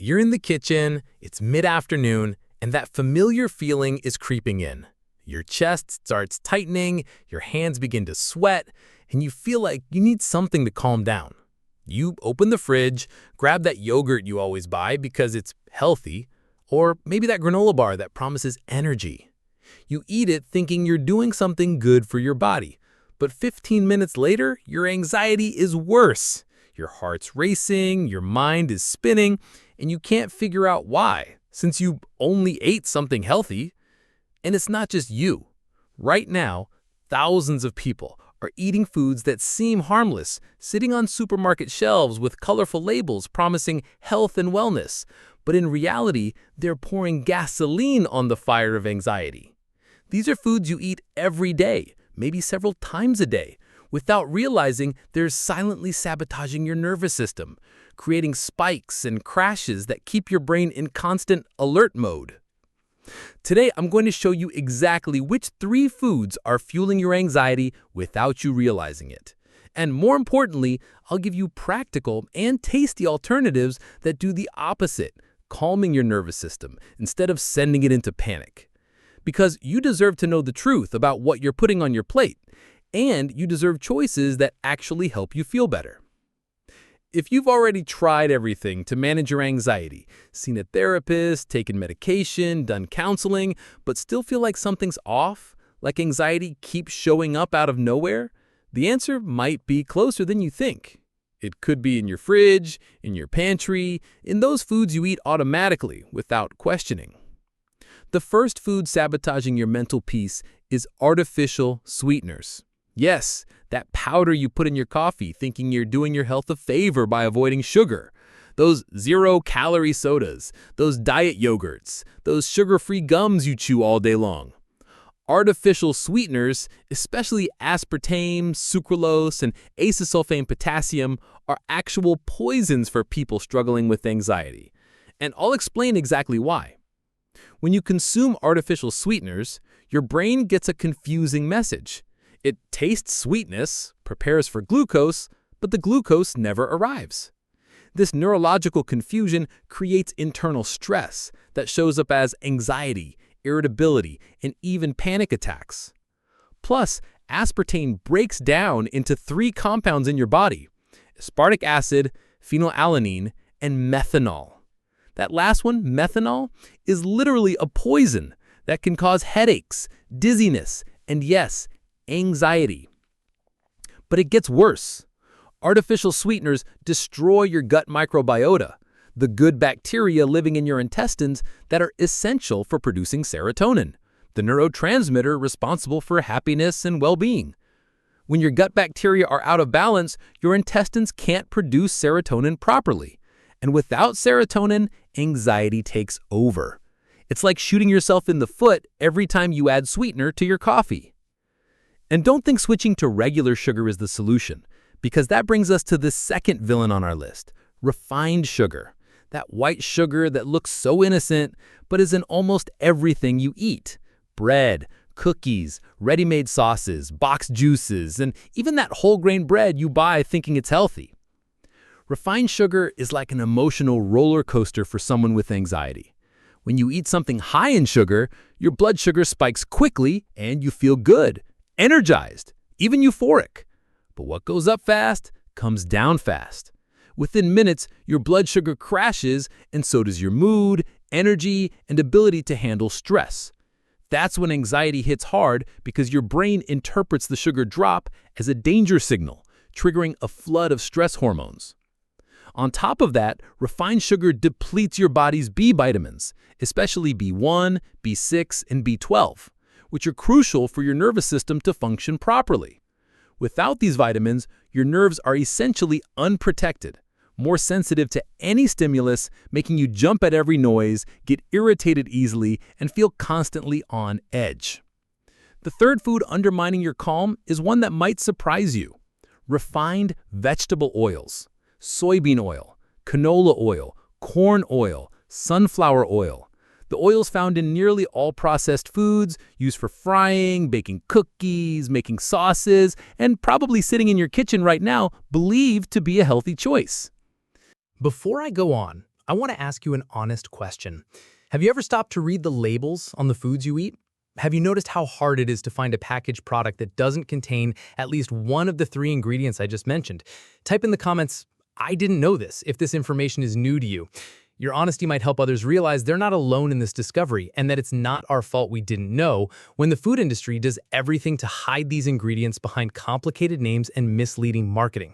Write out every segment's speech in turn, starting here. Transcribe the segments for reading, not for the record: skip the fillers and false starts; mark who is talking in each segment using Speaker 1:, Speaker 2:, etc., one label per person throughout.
Speaker 1: You're in the kitchen, it's mid-afternoon, and that familiar feeling is creeping in. Your chest starts tightening, your hands begin to sweat, and you feel like you need something to calm down. You open the fridge, grab that yogurt you always buy because it's healthy, or maybe that granola bar that promises energy. You eat it thinking you're doing something good for your body, but 15 minutes later, your anxiety is worse. Your heart's racing, your mind is spinning, and you can't figure out why, since you only ate something healthy. And it's not just you. Right now, thousands of people are eating foods that seem harmless, sitting on supermarket shelves with colorful labels promising health and wellness. But in reality, they're pouring gasoline on the fire of anxiety. These are foods you eat every day, maybe several times a day, without realizing they're silently sabotaging your nervous system, creating spikes and crashes that keep your brain in constant alert mode. Today, I'm going to show you exactly which 3 foods are fueling your anxiety without you realizing it. And more importantly, I'll give you practical and tasty alternatives that do the opposite, calming your nervous system instead of sending it into panic. Because you deserve to know the truth about what you're putting on your plate, and you deserve choices that actually help you feel better. If you've already tried everything to manage your anxiety, seen a therapist, taken medication, done counseling, but still feel like something's off, like anxiety keeps showing up out of nowhere, the answer might be closer than you think. It could be in your fridge, in your pantry, in those foods you eat automatically without questioning. The first food sabotaging your mental peace is artificial sweeteners. Yes, that powder you put in your coffee thinking you're doing your health a favor by avoiding sugar. Those zero-calorie sodas, those diet yogurts, those sugar-free gums you chew all day long. Artificial sweeteners, especially aspartame, sucralose, and acesulfame potassium, are actual poisons for people struggling with anxiety. And I'll explain exactly why. When you consume artificial sweeteners, your brain gets a confusing message. It tastes sweetness, prepares for glucose, but the glucose never arrives. This neurological confusion creates internal stress that shows up as anxiety, irritability, and even panic attacks. Plus, aspartame breaks down into 3 compounds in your body: aspartic acid, phenylalanine, and methanol. That last one, methanol, is literally a poison that can cause headaches, dizziness, and yes, anxiety. But it gets worse. Artificial sweeteners destroy your gut microbiota, the good bacteria living in your intestines that are essential for producing serotonin, the neurotransmitter responsible for happiness and well-being. When your gut bacteria are out of balance, your intestines can't produce serotonin properly. And without serotonin, anxiety takes over. It's like shooting yourself in the foot every time you add sweetener to your coffee. And don't think switching to regular sugar is the solution, because that brings us to the second villain on our list: refined sugar. That white sugar that looks so innocent, but is in almost everything you eat. Bread, cookies, ready-made sauces, boxed juices, and even that whole grain bread you buy thinking it's healthy. Refined sugar is like an emotional roller coaster for someone with anxiety. When you eat something high in sugar, your blood sugar spikes quickly and you feel good, energized, even euphoric. But what goes up fast comes down fast. Within minutes, your blood sugar crashes, and so does your mood, energy, and ability to handle stress. That's when anxiety hits hard because your brain interprets the sugar drop as a danger signal, triggering a flood of stress hormones. On top of that, refined sugar depletes your body's B vitamins, especially B1, B6, and B12, which are crucial for your nervous system to function properly. Without these vitamins, your nerves are essentially unprotected, more sensitive to any stimulus, making you jump at every noise, get irritated easily, and feel constantly on edge. The third food undermining your calm is one that might surprise you: refined vegetable oils. Soybean oil, canola oil, corn oil, sunflower oil. The oils found in nearly all processed foods, used for frying, baking cookies, making sauces, and probably sitting in your kitchen right now, believed to be a healthy choice. Before I go on, I want to ask you an honest question. Have you ever stopped to read the labels on the foods you eat? Have you noticed how hard it is to find a packaged product that doesn't contain at least one of the three ingredients I just mentioned? Type in the comments, "I didn't know this," if this information is new to you. Your honesty might help others realize they're not alone in this discovery and that it's not our fault we didn't know when the food industry does everything to hide these ingredients behind complicated names and misleading marketing.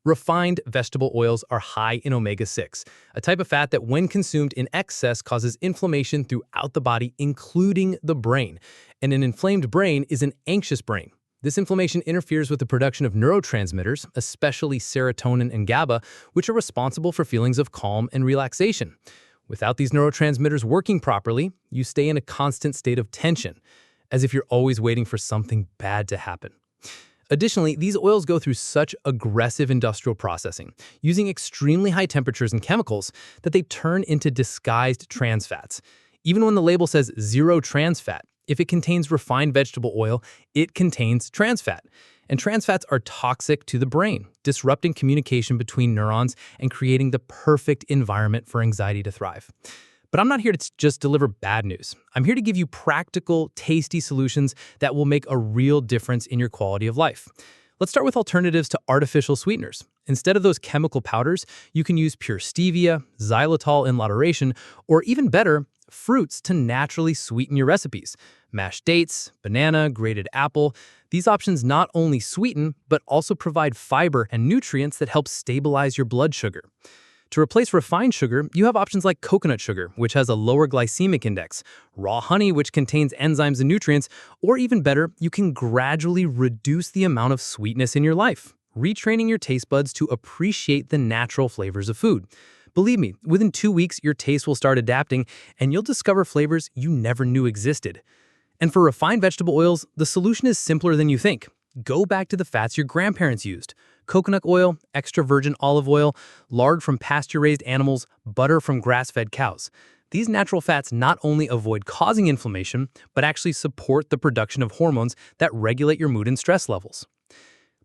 Speaker 1: Refined vegetable oils are high in omega-6, a type of fat that when consumed in excess causes inflammation throughout the body, including the brain. And an inflamed brain is an anxious brain. This inflammation interferes with the production of neurotransmitters, especially serotonin and GABA, which are responsible for feelings of calm and relaxation. Without these neurotransmitters working properly, you stay in a constant state of tension, as if you're always waiting for something bad to happen. Additionally, these oils go through such aggressive industrial processing, using extremely high temperatures and chemicals, that they turn into disguised trans fats. Even when the label says zero trans fat, if it contains refined vegetable oil, it contains trans fat. And trans fats are toxic to the brain, disrupting communication between neurons and creating the perfect environment for anxiety to thrive. But I'm not here to just deliver bad news. I'm here to give you practical, tasty solutions that will make a real difference in your quality of life. Let's start with alternatives to artificial sweeteners. Instead of those chemical powders, you can use pure stevia, xylitol in moderation, or even better, fruits to naturally sweeten your recipes. Mashed dates, banana, grated apple. These options not only sweeten, but also provide fiber and nutrients that help stabilize your blood sugar. To replace refined sugar, you have options like coconut sugar, which has a lower glycemic index, raw honey, which contains enzymes and nutrients, or even better, you can gradually reduce the amount of sweetness in your life, retraining your taste buds to appreciate the natural flavors of food. Believe me, within 2 weeks, your taste will start adapting, and you'll discover flavors you never knew existed. And for refined vegetable oils, the solution is simpler than you think. Go back to the fats your grandparents used. Coconut oil, extra virgin olive oil, lard from pasture-raised animals, butter from grass-fed cows. These natural fats not only avoid causing inflammation, but actually support the production of hormones that regulate your mood and stress levels.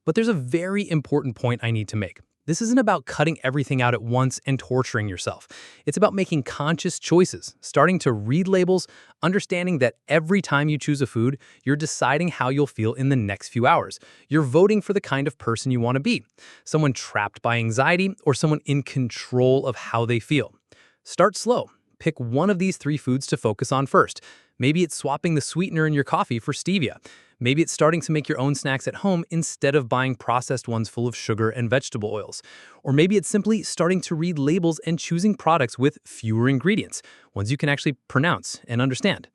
Speaker 1: But there's a very important point I need to make. This isn't about cutting everything out at once and torturing yourself. It's about making conscious choices, starting to read labels, understanding that every time you choose a food, you're deciding how you'll feel in the next few hours. You're voting for the kind of person you want to be, someone trapped by anxiety or someone in control of how they feel. Start slow. Pick one of these 3 foods to focus on first. Maybe it's swapping the sweetener in your coffee for stevia. Maybe it's starting to make your own snacks at home instead of buying processed ones full of sugar and vegetable oils. Or maybe it's simply starting to read labels and choosing products with fewer ingredients, ones you can actually pronounce and understand.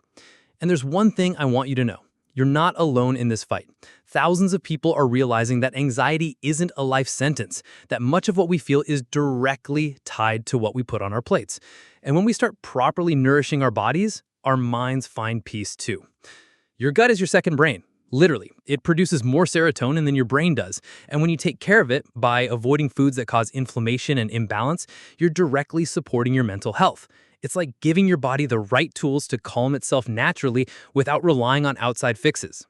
Speaker 1: And there's one thing I want you to know. You're not alone in this fight. Thousands of people are realizing that anxiety isn't a life sentence, that much of what we feel is directly tied to what we put on our plates. And when we start properly nourishing our bodies, our minds find peace too. Your gut is your second brain. Literally, it produces more serotonin than your brain does. And when you take care of it by avoiding foods that cause inflammation and imbalance, you're directly supporting your mental health. It's like giving your body the right tools to calm itself naturally without relying on outside fixes.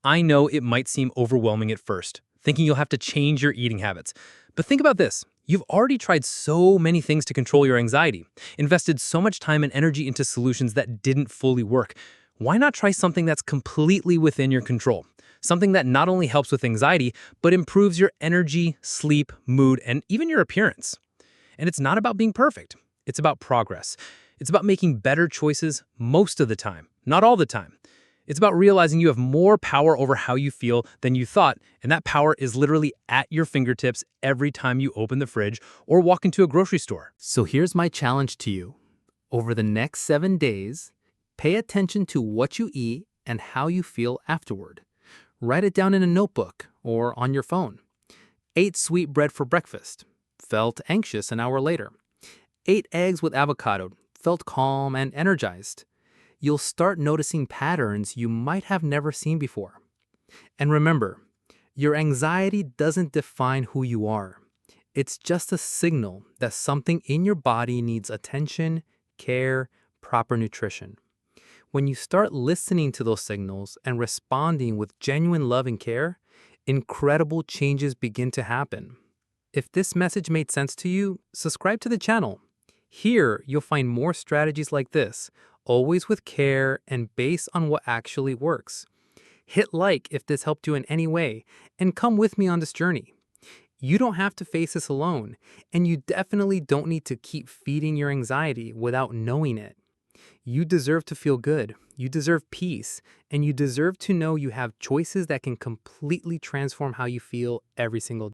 Speaker 1: I know it might seem overwhelming at first, thinking you'll have to change your eating habits. But think about this. You've already tried so many things to control your anxiety, invested so much time and energy into solutions that didn't fully work. Why not try something that's completely within your control? Something that not only helps with anxiety, but improves your energy, sleep, mood, and even your appearance. And it's not about being perfect. It's about progress. It's about making better choices most of the time, not all the time. It's about realizing you have more power over how you feel than you thought, and that power is literally at your fingertips every time you open the fridge or walk into a grocery store.
Speaker 2: So here's my challenge to you. Over the next 7 days, pay attention to what you eat and how you feel afterward. Write it down in a notebook or on your phone. Ate sweet bread for breakfast. Felt anxious an hour later. Ate eggs with avocado. Felt calm and energized. You'll start noticing patterns you might have never seen before. And remember, your anxiety doesn't define who you are. It's just a signal that something in your body needs attention, care, proper nutrition. When you start listening to those signals and responding with genuine love and care, incredible changes begin to happen. If this message made sense to you, subscribe to the channel. Here, you'll find more strategies like this, always with care and based on what actually works. Hit like if this helped you in any way, and come with me on this journey. You don't have to face this alone, and you definitely don't need to keep feeding your anxiety without knowing it. You deserve to feel good, you deserve peace, and you deserve to know you have choices that can completely transform how you feel every single day.